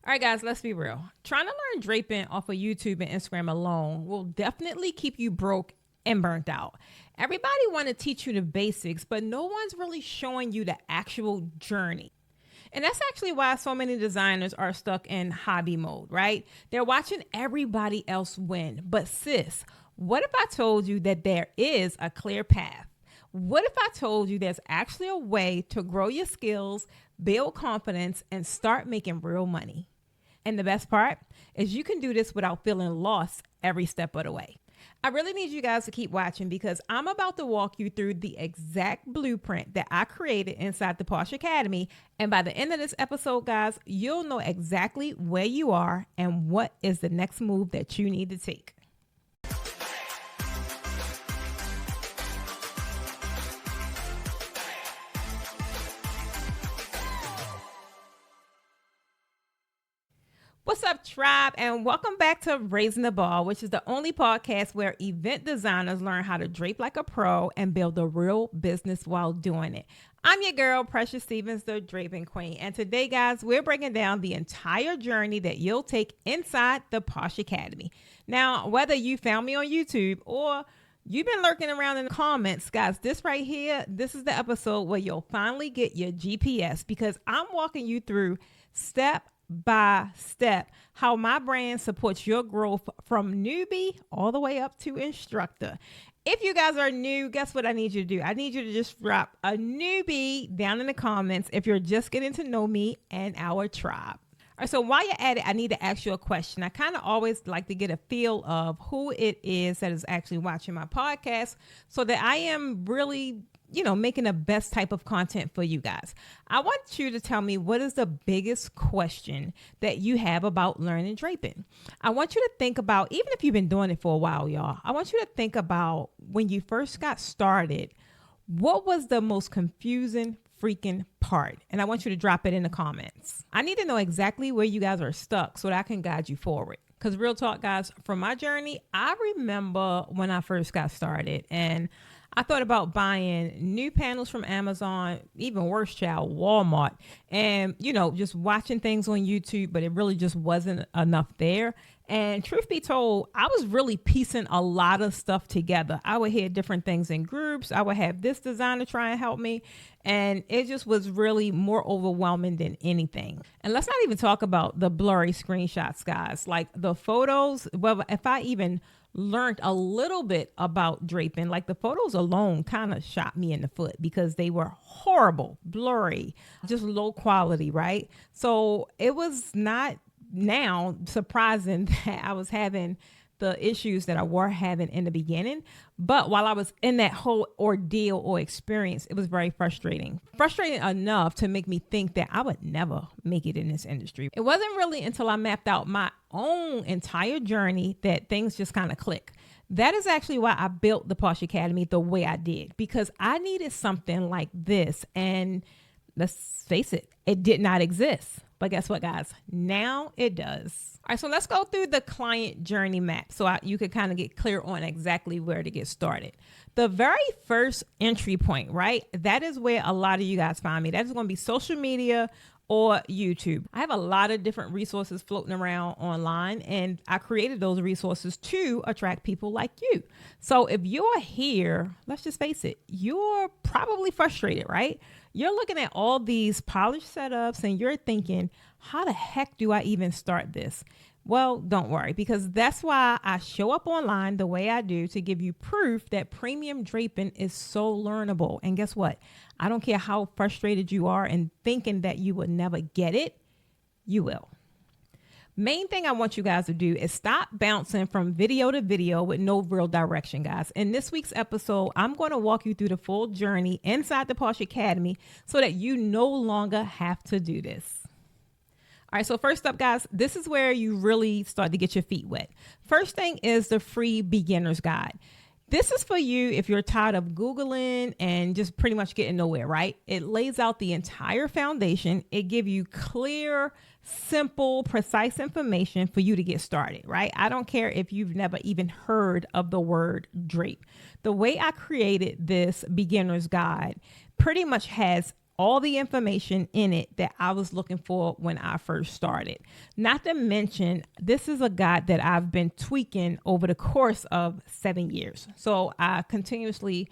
All right, guys, let's be real. Trying to learn draping off of YouTube and Instagram alone will definitely keep you broke and burnt out. Everybody want to teach you the basics, but no one's really showing you the actual journey. And that's actually why so many designers are stuck in hobby mode, right? They're watching everybody else win. But sis, what if I told you that there is a clear path? What if I told you there's actually a way to grow your skills, build confidence, and start making real money? And the best part is you can do this without feeling lost every step of the way. I really need you guys to keep watching because I'm about to walk you through the exact blueprint that I created inside the Posh Academy. And by the end of this episode, guys, you'll know exactly where you are and what is the next move that you need to take. What's up, tribe, and welcome back to Raising the Ball, which is the only podcast where event designers learn how to drape like a pro and build a real business while doing it. I'm your girl, Precious Stevens, the Draping Queen, and today, guys, we're breaking down the entire journey that you'll take inside the Posh Academy. Now, whether you found me on YouTube or you've been lurking around in the comments, guys, this right here, this is the episode where you'll finally get your GPS because I'm walking you through step by step how my brand supports your growth from newbie all the way up to instructor. If you guys are new, guess what I need you to do? I need you to just drop a newbie down in the comments if you're just getting to know me and our tribe. All right, so while you're at it, I need to ask you a question. I kind of always like to get a feel of who it is that is actually watching my podcast so that I am really, making the best type of content for you guys. I want you to tell me what is the biggest question that you have about learning draping. I want you to think about, even if you've been doing it for a while, y'all, I want you to think about when you first got started, what was the most confusing freaking part? And I want you to drop it in the comments. I need to know exactly where you guys are stuck so that I can guide you forward. Because real talk, guys, from my journey, I remember when I first got started and I thought about buying new panels from Amazon, even worse, child, Walmart, and, just watching things on YouTube, but it really just wasn't enough there. And truth be told, I was really piecing a lot of stuff together. I would hear different things in groups. I would have this designer try and help me. And it just was really more overwhelming than anything. And let's not even talk about the blurry screenshots, guys. Like the photos, well, if I even learned a little bit about draping, like the photos alone kind of shot me in the foot because they were horrible, blurry, just low quality, right? So it was not now surprising that I was having the issues that I were having in the beginning. But while I was in that whole ordeal or experience, it was very frustrating. Frustrating enough to make me think that I would never make it in this industry. It wasn't really until I mapped out my own entire journey that things just kind of click. That is actually why I built the Posh Academy the way I did, because I needed something like this. And let's face it, it did not exist. But guess what, guys? Now it does. All right, so let's go through the client journey map so you can kind of get clear on exactly where to get started. The very first entry point, right? That is where a lot of you guys find me. That is going to be social media or YouTube. I have a lot of different resources floating around online, and I created those resources to attract people like you. So if you're here, let's just face it, you're probably frustrated, right? You're looking at all these polished setups and you're thinking, how the heck do I even start this? Well, don't worry, because that's why I show up online the way I do, to give you proof that premium draping is so learnable. And guess what? I don't care how frustrated you are and thinking that you would never get it, you will. Main thing I want you guys to do is stop bouncing from video to video with no real direction, guys. In this week's episode, I'm going to walk you through the full journey inside the Posh Academy so that you no longer have to do this. All right, so first up, guys, this is where you really start to get your feet wet. First thing is the free beginner's guide. This is for you if you're tired of Googling and just pretty much getting nowhere, right? It lays out the entire foundation. It gives you clear, simple, precise information for you to get started, right? I don't care if you've never even heard of the word drape. The way I created this beginner's guide pretty much has all the information in it that I was looking for when I first started. Not to mention, this is a guide that I've been tweaking over the course of 7 years. So I continuously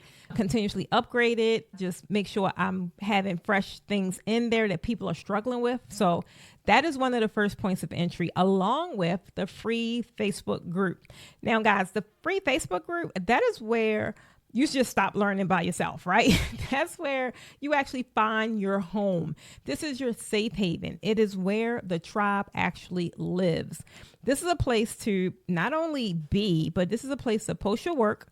upgrade it, just make sure I'm having fresh things in there that people are struggling with. So that is one of the first points of entry, along with the free Facebook group. Now, guys, the free Facebook group, that is where you just stop learning by yourself, right? That's where you actually find your home. This is your safe haven. It is where the tribe actually lives. This is a place to not only be, but this is a place to post your work,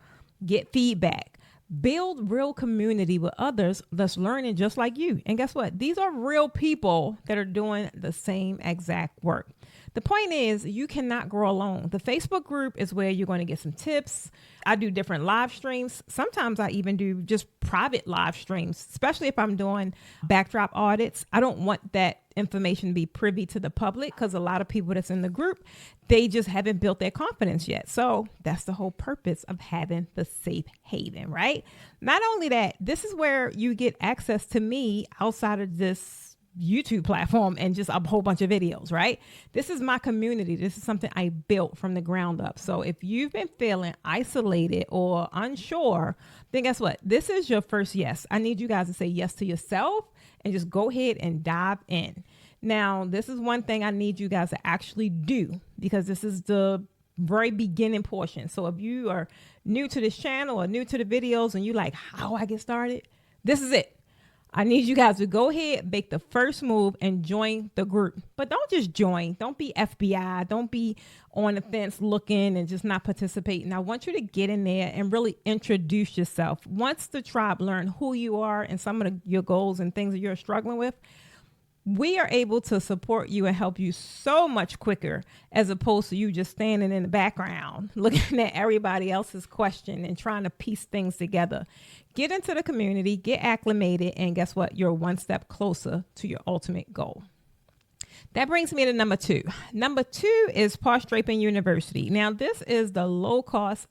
get feedback, build real community with others that's learning just like you. And guess what? These are real people that are doing the same exact work. The point is, you cannot grow alone. The Facebook group is where you're going to get some tips. I do different live streams. Sometimes I even do just private live streams, especially if I'm doing backdrop audits. I don't want that information to be privy to the public because a lot of people that's in the group, they just haven't built their confidence yet. So that's the whole purpose of having the safe haven, right? Not only that, this is where you get access to me outside of this YouTube platform and just a whole bunch of videos, right? This is my community. This is something I built from the ground up. So if you've been feeling isolated or unsure, then guess what? This is your first yes. I need you guys to say yes to yourself and just go ahead and dive in. Now, this is one thing I need you guys to actually do because this is the very beginning portion. So if you are new to this channel or new to the videos and you like, how I get started? This is it. I need you guys to go ahead, make the first move and join the group. But don't just join. Don't be FBI. Don't be on the fence looking and just not participating. I want you to get in there and really introduce yourself. Once the tribe learn who you are and some of your goals and things that you're struggling with, we are able to support you and help you so much quicker as opposed to you just standing in the background looking at everybody else's question and trying to piece things together. Get into the community, get acclimated, and guess what? You're one step closer to your ultimate goal. That brings me to number 2. Number 2 is Posh Draping University. Now, this is the low-cost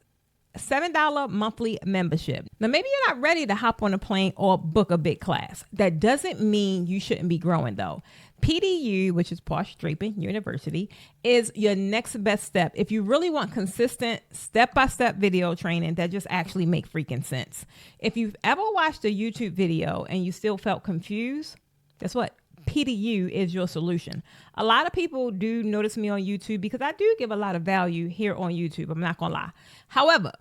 $7 monthly membership. Now, maybe you're not ready to hop on a plane or book a big class. That doesn't mean you shouldn't be growing, though. PDU, which is Posh Draping University, is your next best step if you really want consistent step-by-step video training that just actually make freaking sense. If you've ever watched a YouTube video and you still felt confused, guess what? PDU is your solution. A lot of people do notice me on YouTube because I do give a lot of value here on YouTube. I'm not gonna lie. However,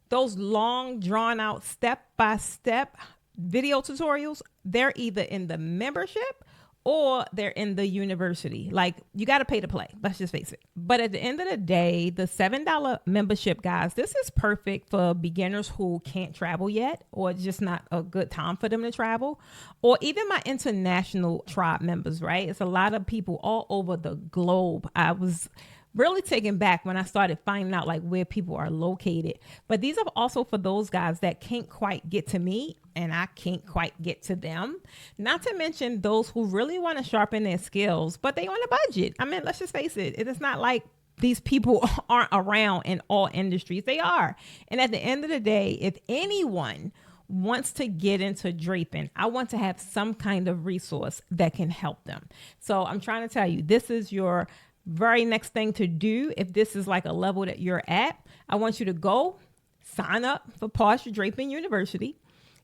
those long drawn out step-by-step video tutorials, they're either in the membership or they're in the university. Like, you got to pay to play. Let's just face it. But at the end of the day, the $7 membership, guys, this is perfect for beginners who can't travel yet, or it's just not a good time for them to travel, or even my international tribe members, right? It's a lot of people all over the globe. I was really taken back when I started finding out like where people are located. But these are also for those guys that can't quite get to me and I can't quite get to them. Not to mention those who really want to sharpen their skills, but they on a budget. I mean, let's just face it. It is not like these people aren't around in all industries. They are. And at the end of the day, if anyone wants to get into draping, I want to have some kind of resource that can help them. So I'm trying to tell you, this is your very next thing to do. If this is like a level that you're at, I want you to go sign up for Posh Draping University,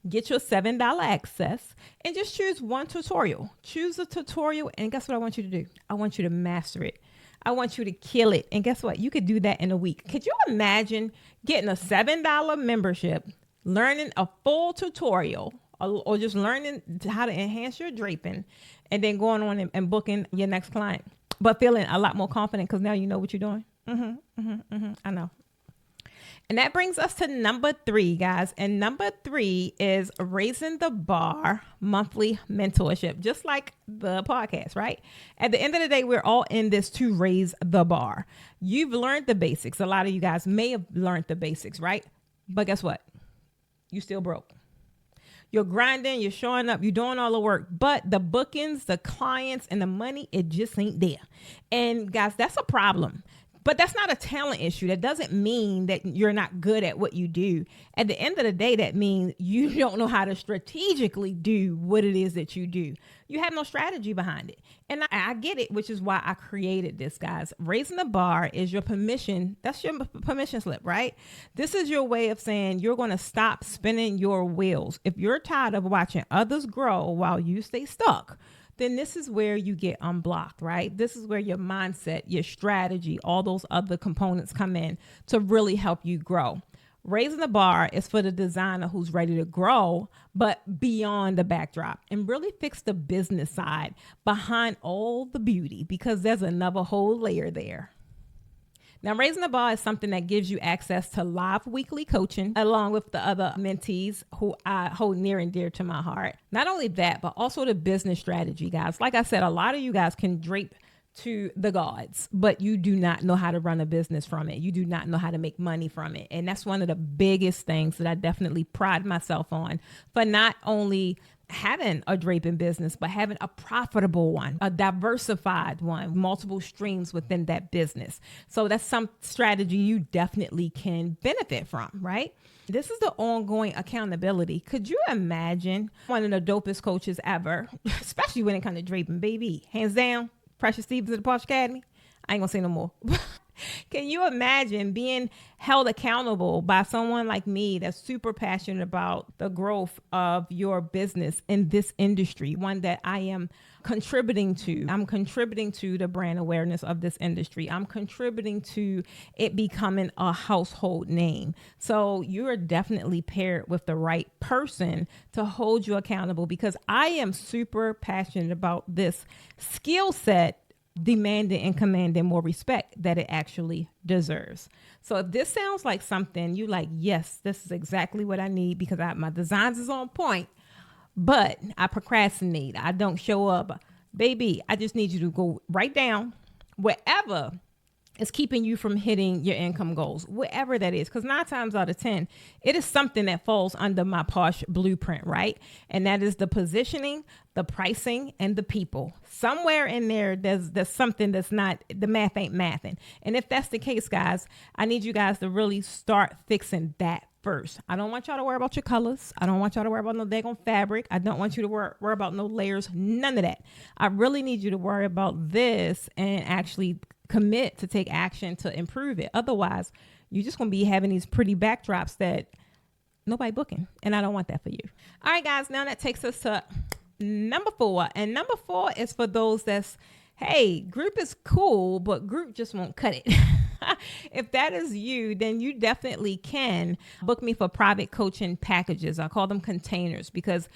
get your $7 access, and just choose one tutorial. Choose a tutorial, and guess what I want you to do? I want you to master it. I want you to kill it. And guess what? You could do that in a week. Could you imagine getting a $7 membership, learning a full tutorial, or just learning how to enhance your draping, and then going on and booking your next client, but feeling a lot more confident because now you know what you're doing? I know. And that brings us to number 3, guys. And number 3 is Raising the Bar monthly mentorship, just like the podcast, right? At the end of the day, we're all in this to raise the bar. You've learned the basics. A lot of you guys may have learned the basics, right? But guess what? You still broke. You're grinding, you're showing up, you're doing all the work, but the bookings, the clients, and the money, it just ain't there. And guys, that's a problem. But that's not a talent issue. That doesn't mean that you're not good at what you do. At the end of the day, that means you don't know how to strategically do what it is that you do. You have no strategy behind it. And I get it, which is why I created this, guys. Raising the bar is your permission. That's your permission slip, right? This is your way of saying you're going to stop spinning your wheels. If you're tired of watching others grow while you stay stuck, then this is where you get unblocked, right? This is where your mindset, your strategy, all those other components come in to really help you grow. Raising the bar is for the designer who's ready to grow, but beyond the backdrop, and really fix the business side behind all the beauty, because there's another whole layer there. Now, Raising the Bar is something that gives you access to live weekly coaching along with the other mentees who I hold near and dear to my heart. Not only that, but also the business strategy, guys. Like I said, a lot of you guys can drape to the gods, but you do not know how to run a business from it. You do not know how to make money from it. And that's one of the biggest things that I definitely pride myself on, for not only having a draping business, but having a profitable one, a diversified one, multiple streams within that business. So that's some strategy you definitely can benefit from, right? This is the ongoing accountability. Could you imagine one of the dopest coaches ever, especially when it comes to draping, baby, hands down, Precious Stevens at the Posh Academy? I ain't gonna say no more. Can you imagine being held accountable by someone like me that's super passionate about the growth of your business in this industry, one that I am contributing to? I'm contributing to the brand awareness of this industry. I'm contributing to it becoming a household name. So you're definitely paired with the right person to hold you accountable, because I am super passionate about this skill set demanding and commanding more respect that it actually deserves. So if this sounds like something you like, yes, this is exactly what I need, because my designs is on point, but I procrastinate, I don't show up, baby, I just need you to go right down wherever is keeping you from hitting your income goals, whatever that is. Because 9 times out of 10, it is something that falls under my Posh blueprint, right? And that is the positioning, the pricing, and the people. Somewhere in there, there's something that's not, the math ain't mathing. And if that's the case, guys, I need you guys to really start fixing that first. I don't want y'all to worry about your colors. I don't want y'all to worry about no daggone fabric. I don't want you to worry about no layers, none of that. I really need you to worry about this and actually commit to take action to improve it. Otherwise, you're just going to be having these pretty backdrops that nobody booking. And I don't want that for you. All right, guys, now that takes us to number 4. And number 4 is for those that's, hey, group is cool, but group just won't cut it. If that is you, then you definitely can book me for private coaching packages. I call them containers, because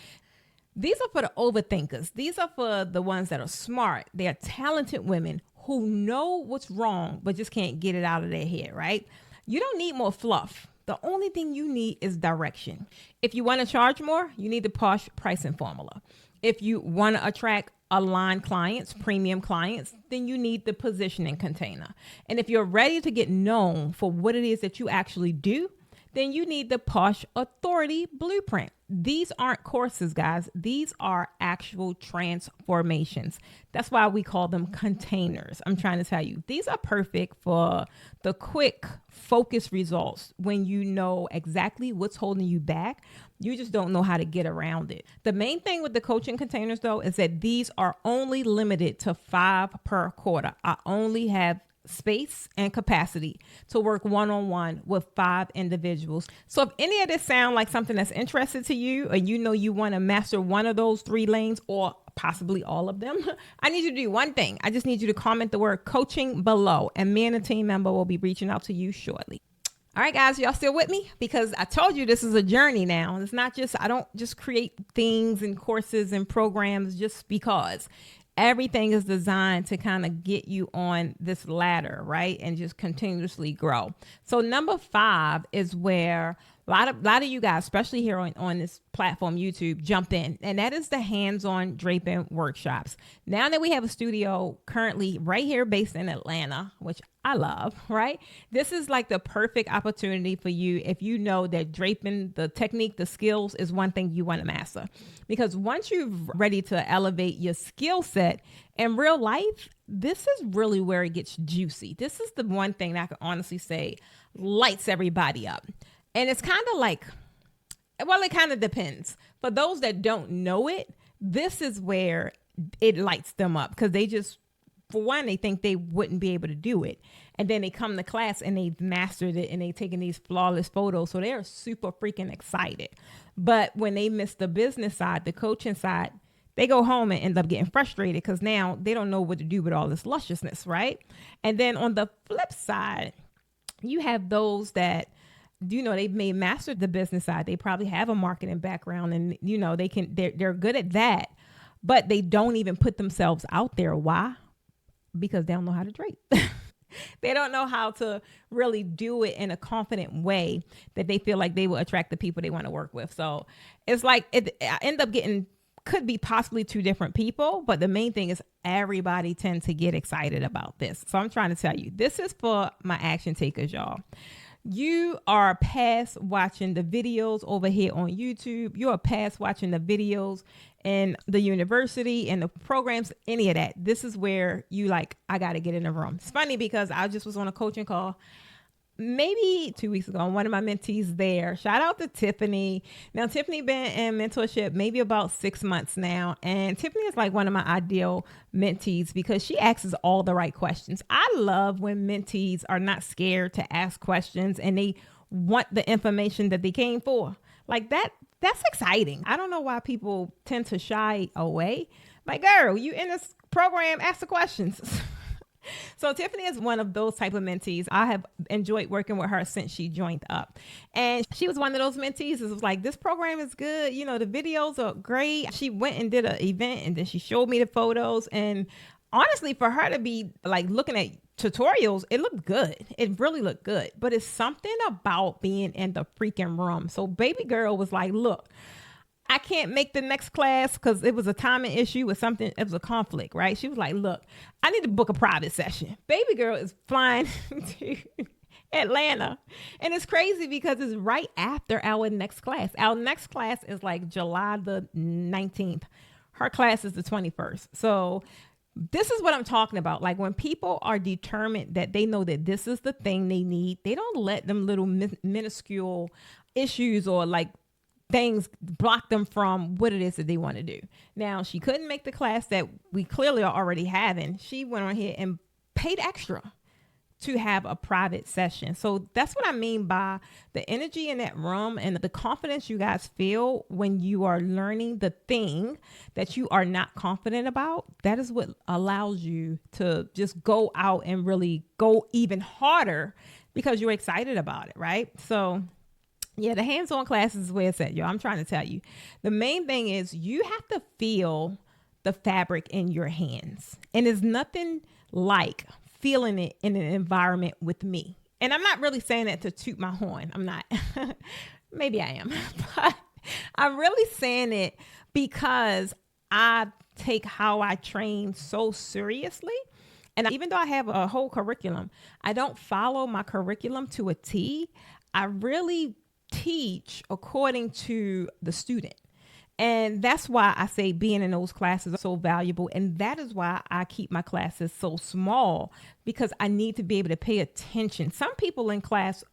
these are for the overthinkers. These are for the ones that are smart. They are talented women who know what's wrong, but just can't get it out of their head, right? You don't need more fluff. The only thing you need is direction. If you want to charge more, you need the Posh pricing formula. If you want to attract aligned clients, premium clients, then you need the positioning container. And if you're ready to get known for what it is that you actually do, then you need the Posh Authority Blueprint. These aren't courses, guys. These are actual transformations. That's why we call them containers. I'm trying to tell you, these are perfect for the quick, focused results when you know exactly what's holding you back. You just don't know how to get around it. The main thing with the coaching containers, though, is that these are only limited to 5 per quarter. I only have space and capacity to work one-on-one with 5 individuals. So if any of this sound like something that's interesting to you, or you know you want to master one of those 3 lanes, or possibly all of them, I need you to do one thing. I just need you to comment the word coaching below, and me and a team member will be reaching out to you shortly. All right, guys, y'all still with me? Because I told you this is a journey now. It's not just, I don't just create things and courses and programs just because. Everything is designed to kind of get you on this ladder, right? And just continuously grow. So number 5 is where a lot of you guys, especially here on this platform, YouTube, jump in. And that is the hands-on draping workshops. Now that we have a studio currently right here based in Atlanta, which I love, right? This is like the perfect opportunity for you if you know that draping, the technique, the skills is one thing you want to master. Because once you're ready to elevate your skill set in real life, this is really where it gets juicy. This is the one thing that I can honestly say lights everybody up. And it's kind of like, well, it kind of depends. For those that don't know it, this is where it lights them up because they just, for one, they think they wouldn't be able to do it. And then they come to class and they've mastered it and they've taken these flawless photos. So they're super freaking excited. But when they miss the business side, the coaching side, they go home and end up getting frustrated because now they don't know what to do with all this lusciousness, right? And then on the flip side, you have those that, they may master the business side. They probably have a marketing background and, they're good at that, but they don't even put themselves out there. Why? Because they don't know how to drape. They don't know how to really do it in a confident way that they feel like they will attract the people they want to work with. So it's like I end up getting, could be possibly two different people, but the main thing is everybody tends to get excited about this. So I'm trying to tell you, this is for my action takers, y'all. You are past watching the videos over here on YouTube. You are past watching the videos in the university and the programs, any of that. This is where you like, I got to get in the room. It's funny because I just was on a coaching call maybe 2 weeks ago, and one of my mentees there, shout out to Tiffany. Now, Tiffany been in mentorship maybe about 6 months now. And Tiffany is like one of my ideal mentees because she asks all the right questions. I love when mentees are not scared to ask questions and they want the information that they came for. Like that's exciting. I don't know why people tend to shy away. Like, girl, you in this program, ask the questions. So Tiffany is one of those type of mentees. I have enjoyed working with her since she joined up. And she was one of those mentees that was like, this program is good. The videos are great. She went and did an event and then she showed me the photos. And honestly, for her to be like looking at tutorials, it looked good. It really looked good. But it's something about being in the freaking room. So baby girl was like, look, I can't make the next class because it was a timing issue with something. It was a conflict, right? She was like, look, I need to book a private session. Baby girl is flying to Atlanta. And it's crazy because it's right after our next class. Our next class is like July the 19th. Her class is the 21st. So this is what I'm talking about. Like when people are determined that they know that this is the thing they need, they don't let them little minuscule issues or like things block them from what it is that they want to do. Now, she couldn't make the class that we clearly are already having. She went on here and paid extra to have a private session. So that's what I mean by the energy in that room and the confidence you guys feel when you are learning the thing that you are not confident about. That is what allows you to just go out and really go even harder because you're excited about it, right? So yeah, the hands-on classes is where it's at, y'all. I'm trying to tell you. The main thing is you have to feel the fabric in your hands. And there's nothing like feeling it in an environment with me. And I'm not really saying that to toot my horn. I'm not. Maybe I am. But I'm really saying it because I take how I train so seriously. And even though I have a whole curriculum, I don't follow my curriculum to a T. I really teach according to the student. And that's why I say being in those classes are so valuable. And that is why I keep my classes so small, because I need to be able to pay attention. Some people in class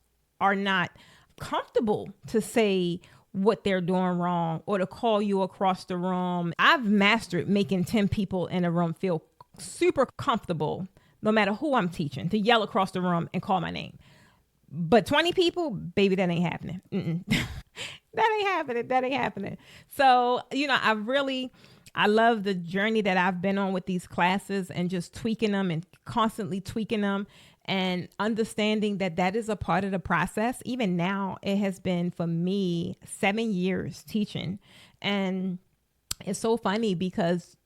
are not comfortable to say what they're doing wrong or to call you across the room. I've mastered making 10 people in a room feel super comfortable, no matter who I'm teaching, to yell across the room and call my name. But 20 people, baby, that ain't happening. That ain't happening. That ain't happening. So, I love the journey that I've been on with these classes and just tweaking them and constantly tweaking them and understanding that that is a part of the process. Even now, it has been for me 7 years teaching. And it's so funny because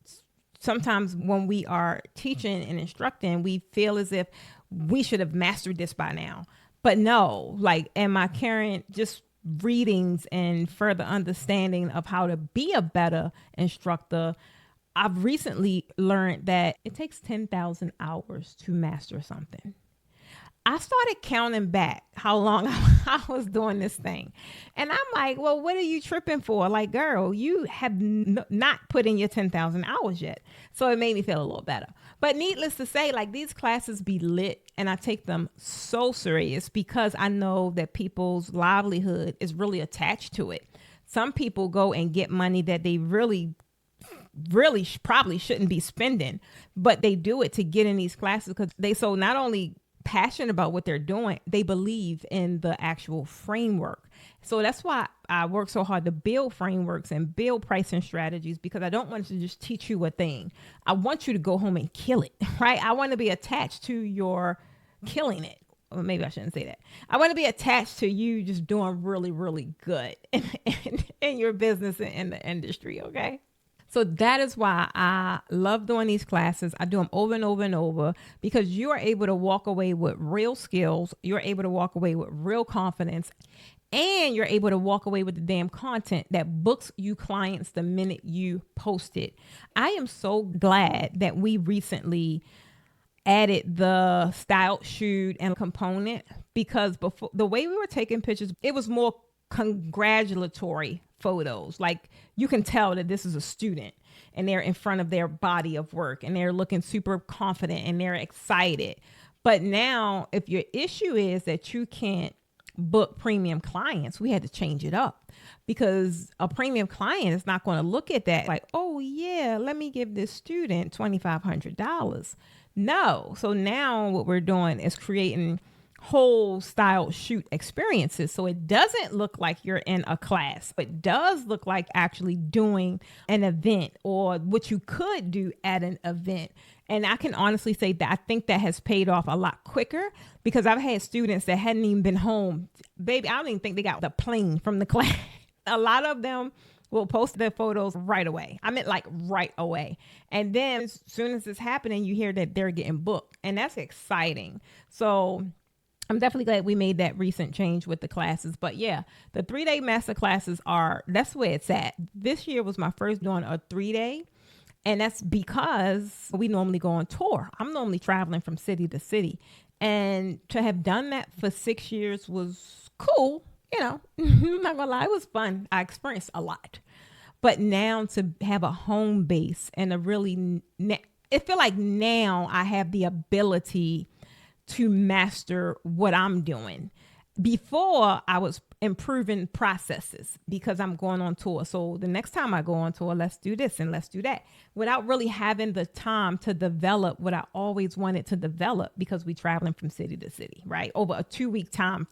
sometimes when we are teaching and instructing, we feel as if we should have mastered this by now. But no, like in my current just readings and further understanding of how to be a better instructor, I've recently learned that it takes 10,000 hours to master something. I started counting back how long I was doing this thing. And I'm like, well, what are you tripping for? Like, girl, you have not put in your 10,000 hours yet. So it made me feel a little better. But needless to say, like, these classes be lit and I take them so serious because I know that people's livelihood is really attached to it. Some people go and get money that they really probably shouldn't be spending, but they do it to get in these classes because they so not only passionate about what they're doing, they believe in the actual framework. So that's why I work so hard to build frameworks and build pricing strategies, because I don't want to just teach you a thing. I want you to go home and kill it, right? I want to be attached to your killing it. Or maybe I shouldn't say that. I want to be attached to you just doing really, really good in your business and in the industry, okay? So that is why I love doing these classes. I do them over and over and over because you are able to walk away with real skills. You're able to walk away with real confidence, and you're able to walk away with the damn content that books you clients the minute you post it. I am so glad that we recently added the style shoot and component, because before, the way we were taking pictures, it was more congratulatory photos. Like, you can tell that this is a student and they're in front of their body of work and they're looking super confident and they're excited. But now, if your issue is that you can't book premium clients, we had to change it up, because a premium client is not going to look at that like, oh yeah, let me give this student $2,500. No. So now what we're doing is creating whole style shoot experiences. So it doesn't look like you're in a class. It does look like actually doing an event, or what you could do at an event. And I can honestly say that I think that has paid off a lot quicker, because I've had students that hadn't even been home. Baby, I don't even think they got the plane from the class. A lot of them will post their photos right away. I meant like right away. And then as soon as it's happening, you hear that they're getting booked. And that's exciting. So I'm definitely glad we made that recent change with the classes. But yeah, the 3-day master classes that's where it's at. This year was my first doing a 3-day. And that's because we normally go on tour. I'm normally traveling from city to city. And to have done that for 6 years was cool. You know, I'm not gonna lie, it was fun. I experienced a lot. But now to have a home base and it feel like now I have the ability to master what I'm doing. Before, I was improving processes because I'm going on tour. So the next time I go on tour, let's do this and let's do that, without really having the time to develop what I always wanted to develop, because we traveling from city to city, right? Over a 2-week time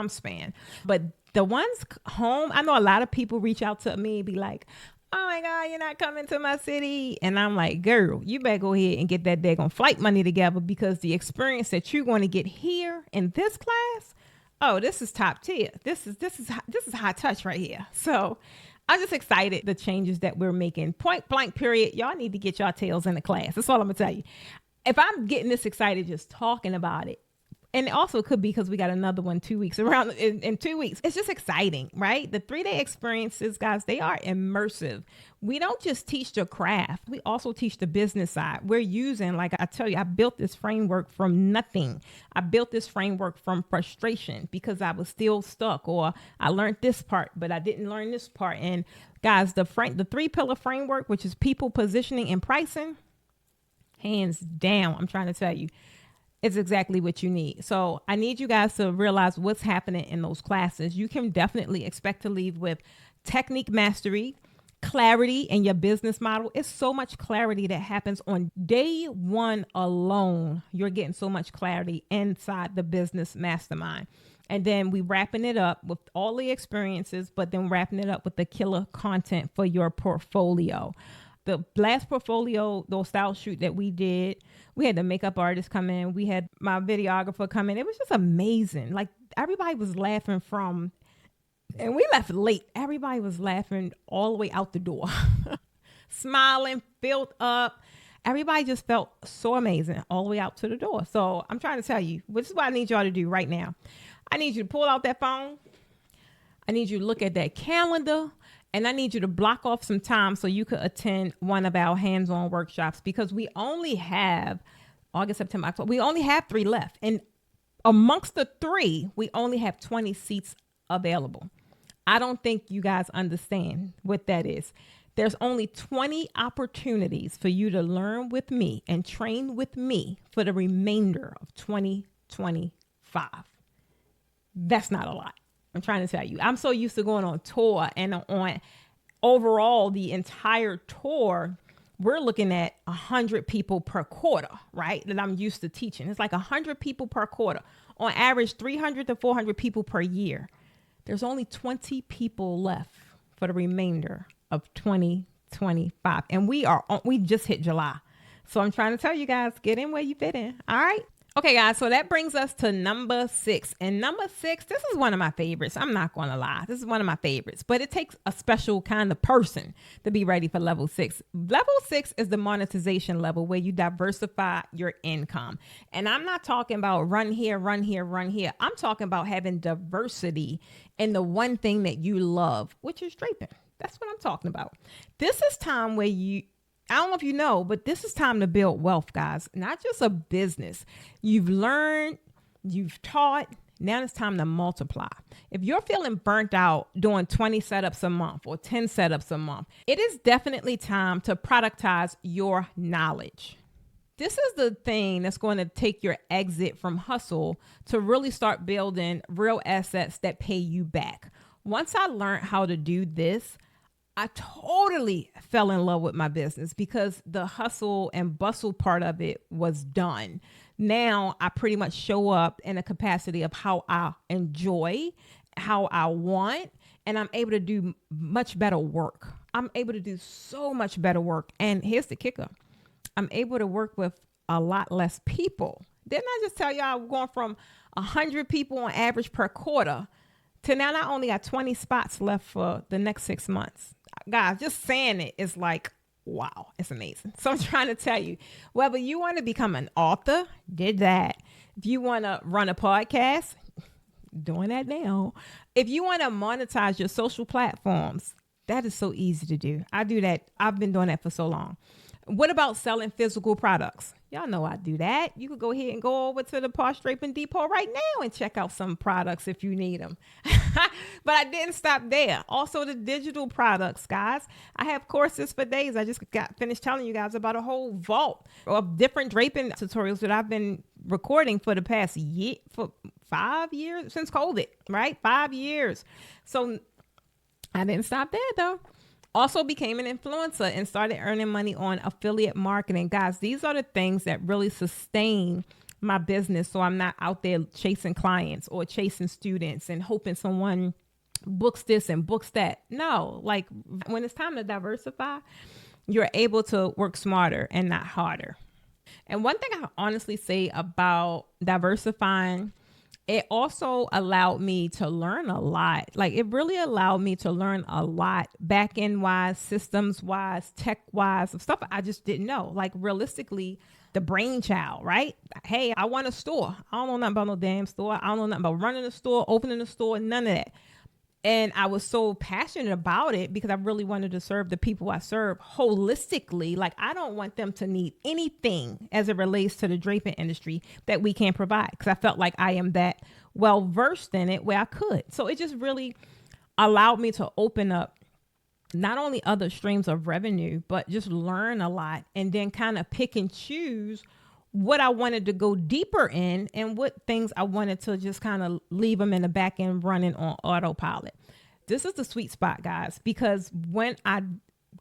span. But the ones home, I know a lot of people reach out to me and be like, oh my God, you're not coming to my city. And I'm like, girl, you better go ahead and get that daggone flight money together, because the experience that you're going to get here in this class, oh, this is top tier. This is high touch right here. So I'm just excited the changes that we're making. Point blank period. Y'all need to get y'all tails in the class. That's all I'm gonna tell you. If I'm getting this excited just talking about it, and it also could be because we got another one 2 weeks around in 2 weeks. It's just exciting, right? The 3-day experiences, guys, they are immersive. We don't just teach the craft. We also teach the business side. We're using, like I tell you, I built this framework from nothing. I built this framework from frustration because I was still stuck, or I learned this part, but I didn't learn this part. And guys, the 3-pillar framework, which is people, positioning, and pricing, hands down, I'm trying to tell you, it's exactly what you need. So I need you guys to realize what's happening in those classes. You can definitely expect to leave with technique mastery, clarity in your business model. It's so much clarity that happens on day 1 alone. You're getting so much clarity inside the business mastermind. And then we wrapping it up with all the experiences, but then wrapping it up with the killer content for your portfolio. The last portfolio, those style shoot that we did, we had the makeup artist come in. We had my videographer come in. It was just amazing. Like, everybody was laughing and we left late. Everybody was laughing all the way out the door, smiling, filled up. Everybody just felt so amazing all the way out to the door. So I'm trying to tell you, this is what I need y'all to do right now. I need you to pull out that phone. I need you to look at that calendar. And I need you to block off some time so you could attend one of our hands-on workshops, because we only have August, September, October. We only have 3 left. And Amongst the three, we only have 20 seats available. I don't think you guys understand what that is. There's only 20 opportunities for you to learn with me and train with me for the remainder of 2025. That's not a lot. I'm trying to tell you. I'm so used to going on tour, and on overall the entire tour, we're looking at 100 people per quarter, right? That I'm used to teaching. It's like 100 people per quarter. On average, 300 to 400 people per year. There's only 20 people left for the remainder of 2025. And we just hit July. So I'm trying to tell you guys, get in where you fit in. All right. Okay, guys. So that brings us to number 6. And number 6, this is one of my favorites. I'm not going to lie. This is one of my favorites, but it takes a special kind of person to be ready for level 6. Level 6 is the monetization level where you diversify your income. And I'm not talking about run here, run here, run here. I'm talking about having diversity in the one thing that you love, which is draping. That's what I'm talking about. This is time where I don't know if you know, but this is time to build wealth, guys. Not just a business. You've learned, you've taught. Now it's time to multiply. If you're feeling burnt out doing 20 setups a month or 10 setups a month, it is definitely time to productize your knowledge. This is the thing that's going to take your exit from hustle to really start building real assets that pay you back. Once I learned how to do this, I totally fell in love with my business because the hustle and bustle part of it was done. Now I pretty much show up in a capacity of how I enjoy, how I want, and I'm able to do much better work. I'm able to do so much better work. And here's the kicker. I'm able to work with a lot less people. Didn't I just tell you I'm going from 100 people on average per quarter to now I only got 20 spots left for the next 6 months. Guys, just saying it is like, wow, it's amazing. So I'm trying to tell you, whether you want to become an author, did that. If you want to run a podcast, doing that now. If you want to monetize your social platforms, that is so easy to do. I do that. I've been doing that for so long. What about selling physical products? Y'all know I do that. You could go ahead and go over to the Posh Draping Depot right now and check out some products if you need them. But I didn't stop there. Also the digital products, guys. I have courses for days. I just got finished telling you guys about a whole vault of different draping tutorials that I've been recording for the past year, for 5 years, since COVID, right? 5 years. So I didn't stop there though. Also became an influencer and started earning money on affiliate marketing. Guys, these are the things that really sustain my business. So I'm not out there chasing clients or chasing students and hoping someone books this and books that. No, like when it's time to diversify, you're able to work smarter and not harder. And one thing I honestly say about diversifying, it also allowed me to learn a lot. Like it really allowed me to learn a lot, back end wise, systems wise, tech wise, of stuff I just didn't know. Like realistically, the brainchild, right? Hey, I want a store. I don't know nothing about no damn store. I don't know nothing about running a store, opening a store, none of that. And I was so passionate about it because I really wanted to serve the people I serve holistically. Like I don't want them to need anything as it relates to the draping industry that we can provide, because I felt like I am that well versed in it where I could. So it just really allowed me to open up not only other streams of revenue, but just learn a lot and then kind of pick and choose what I wanted to go deeper in and what things I wanted to just kind of leave them in the back end running on autopilot. This is the sweet spot, guys, because when I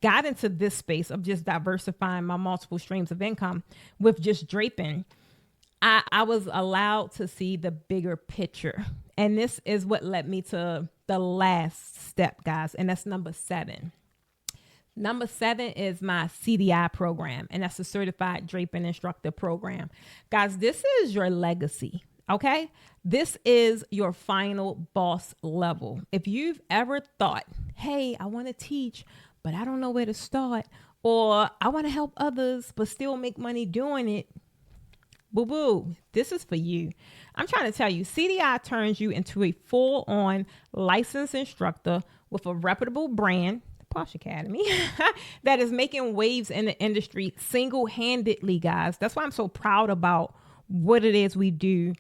got into this space of just diversifying my multiple streams of income with just draping, I was allowed to see the bigger picture. And this is what led me to the last step, guys. And that's number 7. Number 7 is my CDI program, and that's a certified draping instructor program. Guys, this is your legacy. Okay. This is your final boss level. If you've ever thought, hey, I want to teach, but I don't know where to start, or I want to help others, but still make money doing it, boo-boo, this is for you. I'm trying to tell you, CDI turns you into a full-on licensed instructor with a reputable brand, Posh Academy, that is making waves in the industry single-handedly, guys. That's why I'm so proud about what it is we do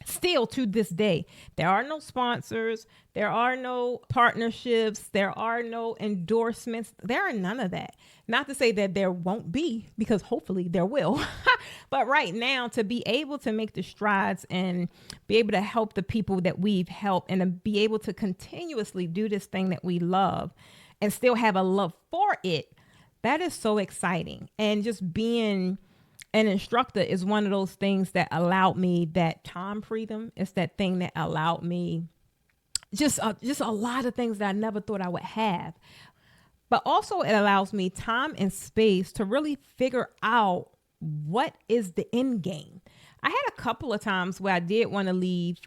Still to this day, there are no sponsors, there are no partnerships, there are no endorsements, there are none of that. Not to say that there won't be, because hopefully there will. But right now, to be able to make the strides and be able to help the people that we've helped, and to be able to continuously do this thing that we love and still have a love for it, that is so exciting. And just being an instructor is one of those things that allowed me that time freedom. It's that thing that allowed me just a lot of things that I never thought I would have. But also it allows me time and space to really figure out what is the end game. I had a couple of times where I did want to leave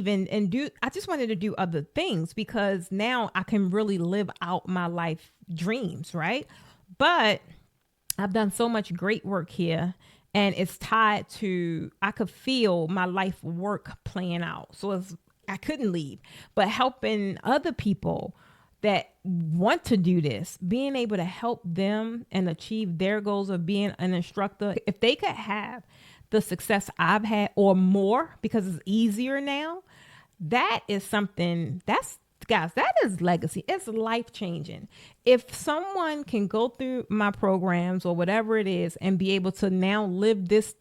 and do, I just wanted to do other things because now I can really live out my life dreams, right? But I've done so much great work here, and it's tied to, I could feel my life work playing out. So I couldn't leave, but helping other people that want to do this, being able to help them and achieve their goals of being an instructor. If they could have the success I've had or more because it's easier now, that is something guys, that is legacy. It's life changing. If someone can go through my programs or whatever it is and be able to now live this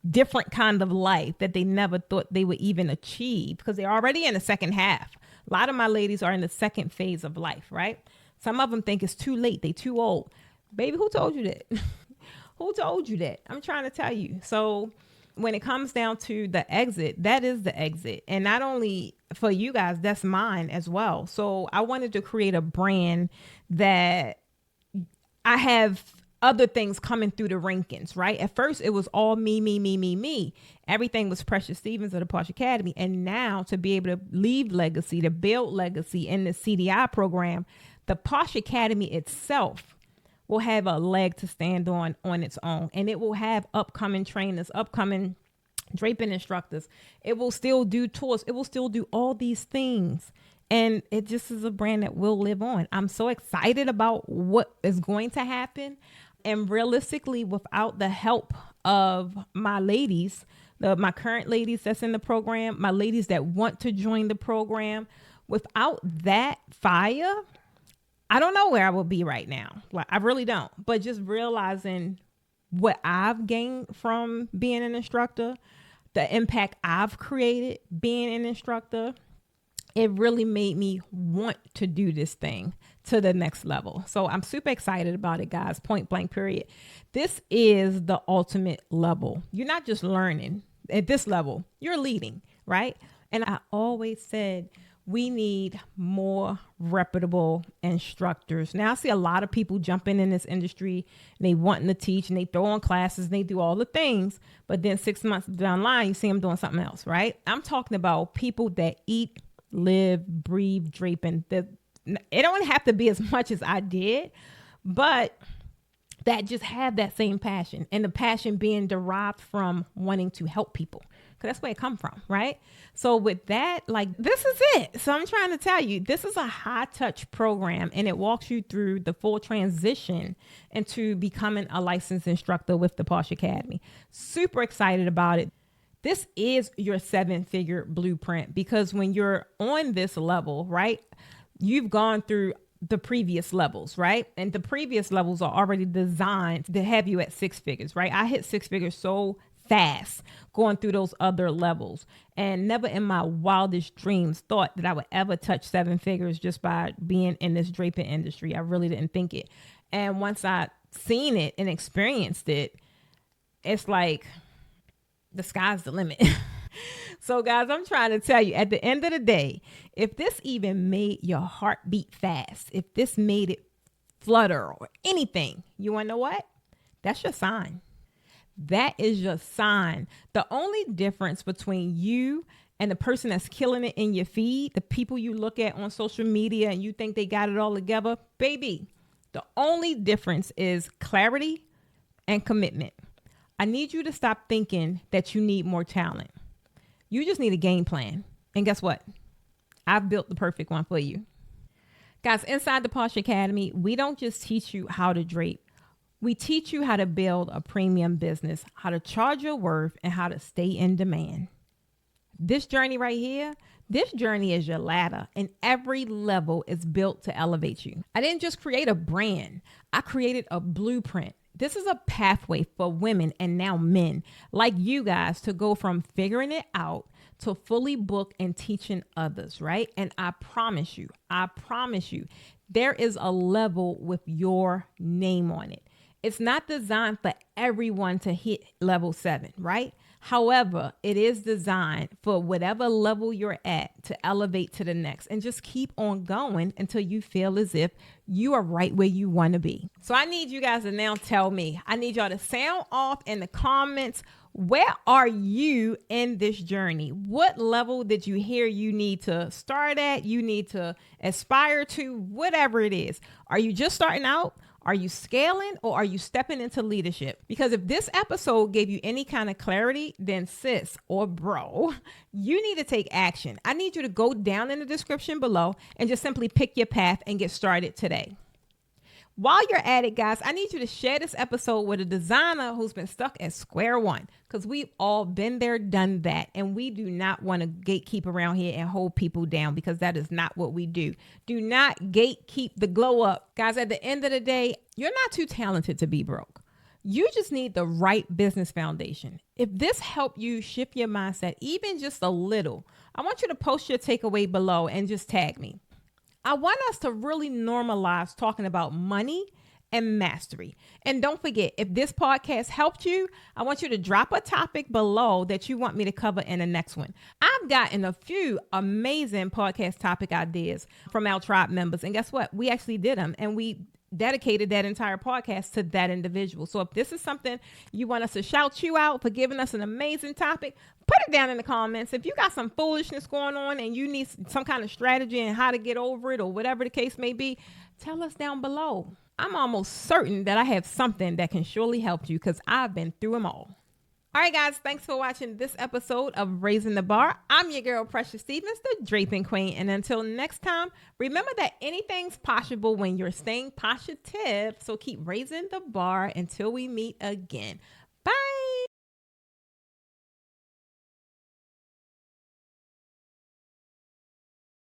different kind of life that they never thought they would even achieve, because they're already in the second half. A lot of my ladies are in the second phase of life, right? Some of them think it's too late. They too old. Baby, who told you that? Who told you that? I'm trying to tell you. So when it comes down to the exit, that is the exit. And not only for you guys, that's mine as well. So I wanted to create a brand that I have other things coming through the rankings, right? At first, it was all me. Everything was Precious Stevens of the Posh Academy. And now to be able to leave legacy, to build legacy in the CDI program, the Posh Academy itself will have a leg to stand on its own. And it will have upcoming trainers, upcoming draping instructors. It will still do tours. It will still do all these things. And it just is a brand that will live on. I'm so excited about what is going to happen. And realistically, without the help of my ladies, my current ladies that's in the program, my ladies that want to join the program, without that fire, I don't know where I will be right now. Like, I really don't. But just realizing what I've gained from being an instructor, the impact I've created being an instructor, it really made me want to do this thing to the next level. So I'm super excited about it, guys. Point blank, period. This is the ultimate level. You're not just learning at this level, you're leading, right? And I always said, we need more reputable instructors. Now I see a lot of people jumping in this industry and they wanting to teach and they throw on classes and they do all the things, but then 6 months down the line, you see them doing something else, right? I'm talking about people that eat, live, breathe, draping. It don't have to be as much as I did, but that just have that same passion, and the passion being derived from wanting to help people. That's where it come from, right? So with that, like, this is it. So I'm trying to tell you, this is a high touch program, and it walks you through the full transition into becoming a licensed instructor with the Posh Academy. Super excited about it. This is your 7-figure blueprint, because when you're on this level, right, you've gone through the previous levels, right? And the previous levels are already designed to have you at 6 figures, right? I hit 6 figures so fast going through those other levels, and never in my wildest dreams thought that I would ever touch 7 figures just by being in this draping industry. I really didn't think it. And once I seen it and experienced it, it's like the sky's the limit. So guys, I'm trying to tell you, at the end of the day, if this even made your heart beat fast, if this made it flutter or anything, you want to know what? That's your sign. That is your sign. The only difference between you and the person that's killing it in your feed, the people you look at on social media and you think they got it all together, baby, the only difference is clarity and commitment. I need you to stop thinking that you need more talent. You just need a game plan. And guess what? I've built the perfect one for you. Guys, inside the Posh Academy, we don't just teach you how to drape. We teach you how to build a premium business, how to charge your worth, and how to stay in demand. This journey right here, this journey is your ladder, and every level is built to elevate you. I didn't just create a brand, I created a blueprint. This is a pathway for women and now men like you guys to go from figuring it out to fully book and teaching others, right? And I promise you, there is a level with your name on it. It's not designed for everyone to hit level 7, right? However, it is designed for whatever level you're at to elevate to the next and just keep on going until you feel as if you are right where you want to be. So I need you guys to now tell me, I need y'all to sound off in the comments. Where are you in this journey? What level did you hear you need to start at? You need to aspire to, whatever it is. Are you just starting out? Are you scaling, or are you stepping into leadership? Because if this episode gave you any kind of clarity, then sis or bro, you need to take action. I need you to go down in the description below and just simply pick your path and get started today. While you're at it, guys, I need you to share this episode with a designer who's been stuck at square one, because we've all been there, done that. And we do not want to gatekeep around here and hold people down, because that is not what we do. Do not gatekeep the glow up. Guys, at the end of the day, you're not too talented to be broke. You just need the right business foundation. If this helped you shift your mindset even just a little, I want you to post your takeaway below and just tag me. I want us to really normalize talking about money and mastery. And don't forget, if this podcast helped you, I want you to drop a topic below that you want me to cover in the next one. I've gotten a few amazing podcast topic ideas from our tribe members. And guess what? We actually did them, and we dedicated that entire podcast to that individual. So if this is something you want us to shout you out for giving us an amazing topic, put it down in the comments. If you got some foolishness going on and you need some kind of strategy and how to get over it, or whatever the case may be, tell us down below. I'm almost certain that I have something that can surely help you, because I've been through them all. All right, guys, thanks for watching this episode of Raising the Bar. I'm your girl, Precious Stevens, the Draping Queen. And until next time, remember that anything's possible when you're staying positive. So keep raising the bar until we meet again. Bye.